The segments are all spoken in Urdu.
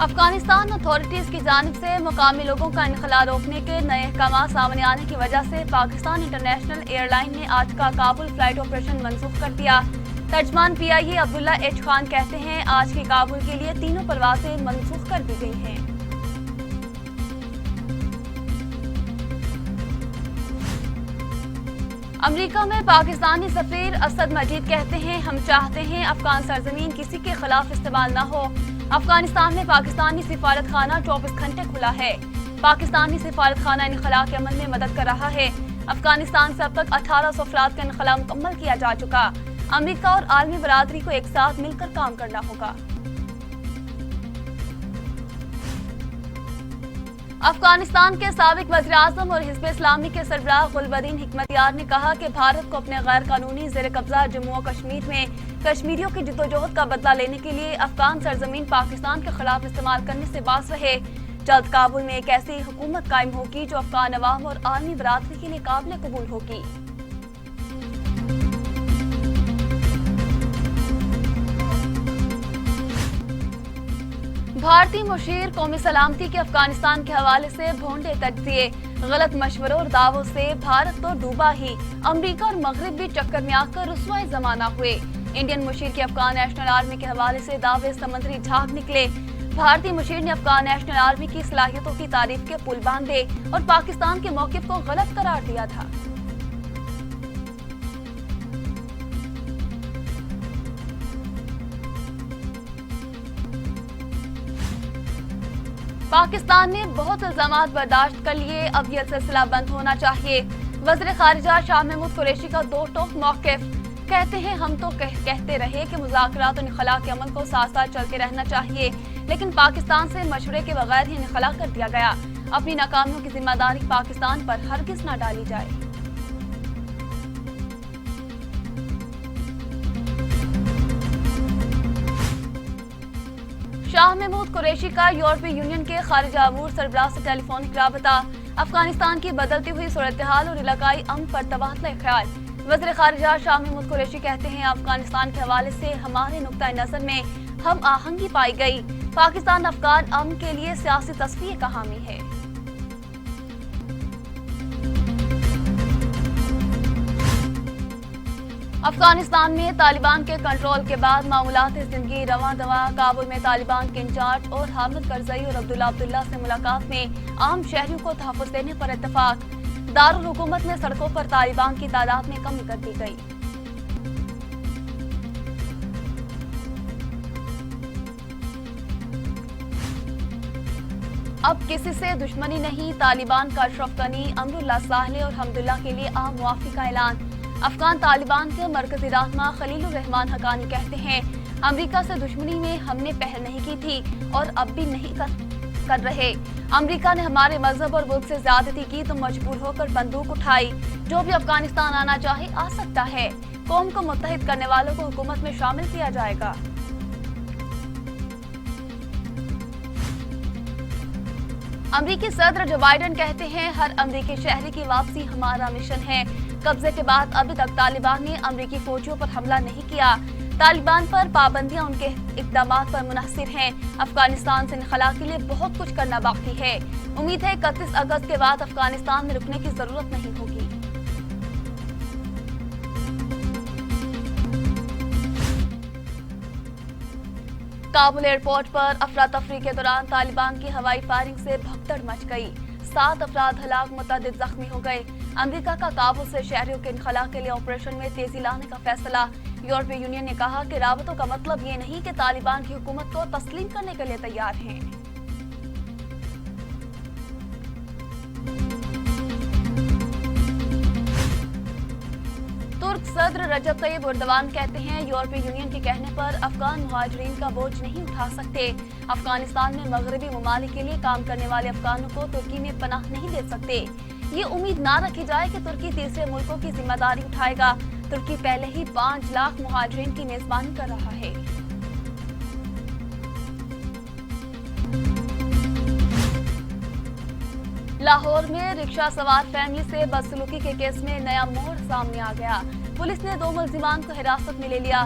افغانستان اتھارٹیز کی جانب سے مقامی لوگوں کا انخلا روکنے کے نئے احکامات سامنے آنے کی وجہ سے پاکستان انٹرنیشنل ایئر لائن نے آج کا کابل فلائٹ آپریشن منسوخ کر دیا۔ ترجمان پی آئی اے عبداللہ ایچ خان کہتے ہیں آج کی کابل کے لیے تینوں پروازیں منسوخ کر دی گئی ہیں۔ امریکہ میں پاکستانی سفیر اسد مجید کہتے ہیں ہم چاہتے ہیں افغان سرزمین کسی کے خلاف استعمال نہ ہو۔ افغانستان میں پاکستانی سفارت خانہ 24 گھنٹے کھلا ہے۔ پاکستانی سفارت خانہ انخلاء کے عمل میں مدد کر رہا ہے۔ افغانستان سے اب تک 1800 افراد کا انخلاء مکمل کیا جا چکا۔ امریکہ اور عالمی برادری کو ایک ساتھ مل کر کام کرنا ہوگا۔ افغانستان کے سابق وزیر اعظم اور حزب اسلامی کے سربراہ گلبدین حکمت یار نے کہا کہ بھارت کو اپنے غیر قانونی زیر قبضہ جموں و کشمیر میں کشمیریوں کی جدوجہد کا بدلہ لینے کے لیے افغان سرزمین پاکستان کے خلاف استعمال کرنے سے باز رہے۔ جلد کابل میں ایک ایسی حکومت قائم ہوگی جو افغان عوام اور عالمی برادری کے لیے قابل قبول ہوگی۔ بھارتی مشیر قومی سلامتی کے افغانستان کے حوالے سے بھونڈے تجزیے، غلط مشوروں اور دعووں سے بھارت تو ڈوبا ہی، امریکہ اور مغرب بھی چکر میں آ کر رسوائے زمانہ ہوئے۔ انڈین مشیر کے افغان نیشنل آرمی کے حوالے سے دعوے سمندری جھاگ نکلے۔ بھارتی مشیر نے افغان نیشنل آرمی کی صلاحیتوں کی تعریف کے پل باندھے اور پاکستان کے موقف کو غلط قرار دیا تھا۔ پاکستان نے بہت الزامات برداشت کر لیے، اب یہ سلسلہ بند ہونا چاہیے۔ وزیر خارجہ شاہ محمود قریشی کا دو ٹوک موقف، کہتے ہیں ہم تو کہتے رہے کہ مذاکرات اور انخلاء کے عمل کو ساتھ ساتھ چلتے رہنا چاہیے، لیکن پاکستان سے مشورے کے بغیر ہی انخلاء کر دیا گیا۔ اپنی ناکامیوں کی ذمہ داری پاکستان پر ہرگز نہ ڈالی جائے۔ شاہ محمود قریشی کا یورپی یونین کے خارجہ امور سربراہ سے ٹیلی فونک رابطہ، افغانستان کی بدلتی ہوئی صورتحال اور علاقائی امن پر تبادلہ خیال۔ وزیر خارجہ شاہ محمود قریشی کہتے ہیں افغانستان کے حوالے سے ہمارے نقطۂ نظر میں ہم آہنگی پائی گئی۔ پاکستان افغان امن کے لیے سیاسی تصفیے کا حامی ہے۔ افغانستان میں طالبان کے کنٹرول کے بعد معمولات زندگی رواں دواں۔ کابل میں طالبان کے انچارج اور حامد کرزئی اور عبداللہ سے ملاقات میں عام شہریوں کو تحفظ دینے پر اتفاق۔ دارالحکومت میں سڑکوں پر طالبان کی تعداد میں کمی کر دی گئی۔ اب کسی سے دشمنی نہیں، طالبان کا اشرف غنی، امراللہ صالح اور حمداللہ کے لیے عام معافی کا اعلان۔ افغان طالبان کے مرکزی رہنما خلیل الرحمان حقانی کہتے ہیں امریکہ سے دشمنی میں ہم نے پہل نہیں کی تھی اور اب بھی نہیں کر رہے۔ امریکہ نے ہمارے مذہب اور ملک سے زیادتی کی تو مجبور ہو کر بندوق اٹھائی۔ جو بھی افغانستان آنا چاہے آ سکتا ہے۔ قوم کو متحد کرنے والوں کو حکومت میں شامل کیا جائے گا۔ امریکی صدر جو بائیڈن کہتے ہیں ہر امریکی شہری کی واپسی ہمارا مشن ہے۔ قبضے کے بعد ابھی تک طالبان نے امریکی فوجیوں پر حملہ نہیں کیا۔ طالبان پر پابندیاں ان کے اقدامات پر منحصر ہیں۔ افغانستان سے انخلاء کے لیے بہت کچھ کرنا باقی ہے۔ امید ہے 31 اگست کے بعد افغانستان میں رکنے کی ضرورت نہیں ہوگی۔ کابل ایئرپورٹ پر افراتفری کے دوران طالبان کی ہوائی فائرنگ سے بھگدڑ مچ گئی۔ 7 افراد ہلاک، متعدد زخمی ہو گئے۔ امریکہ کا کابل سے شہریوں کے انخلاء کے لیے آپریشن میں تیزی لانے کا فیصلہ۔ یورپی یونین نے کہا کہ رابطوں کا مطلب یہ نہیں کہ طالبان کی حکومت کو تسلیم کرنے کے لیے تیار ہیں۔ ترک صدر رجب طیب اردوان کہتے ہیں یورپی یونین کے کہنے پر افغان مہاجرین کا بوجھ نہیں اٹھا سکتے۔ افغانستان میں مغربی ممالک کے لیے کام کرنے والے افغانوں کو ترکی میں پناہ نہیں دے سکتے۔ یہ امید نہ رکھی جائے کہ ترکی تیسرے ملکوں کی ذمہ داری اٹھائے گا۔ ترکی پہلے ہی 5 لاکھ مہاجرین کی میزبانی کر رہا ہے۔ لاہور میں رکشہ سوار فیملی سے بدسلوکی کے کیس میں نیا موڑ سامنے آ گیا۔ پولیس نے 2 ملزمان کو حراست میں لے لیا۔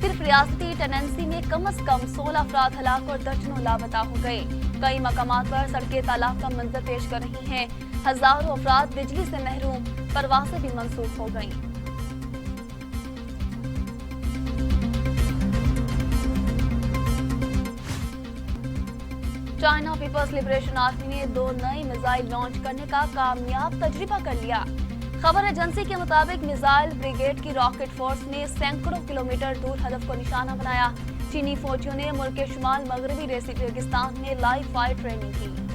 صرف ریاستی ٹیننسی میں کم از کم 16 افراد ہلاک اور درجنوں لاپتہ ہو گئے۔ کئی مقامات پر سڑکیں تالاب کا منظر پیش کر رہی ہیں۔ ہزاروں افراد بجلی سے محروم، پروازیں بھی منسوخ ہو گئیں۔ چائنا پیپلز لبریشن آرمی نے 2 نئے میزائل لانچ کرنے کا کامیاب تجربہ کر لیا۔ خبر ایجنسی کے مطابق میزائل بریگیڈ کی راکٹ فورس نے سینکڑوں کلومیٹر دور ہدف کو نشانہ بنایا۔ چینی فوجیوں نے ملک کے شمال مغربی ریگستان میں لائیو فائر ٹریننگ کی۔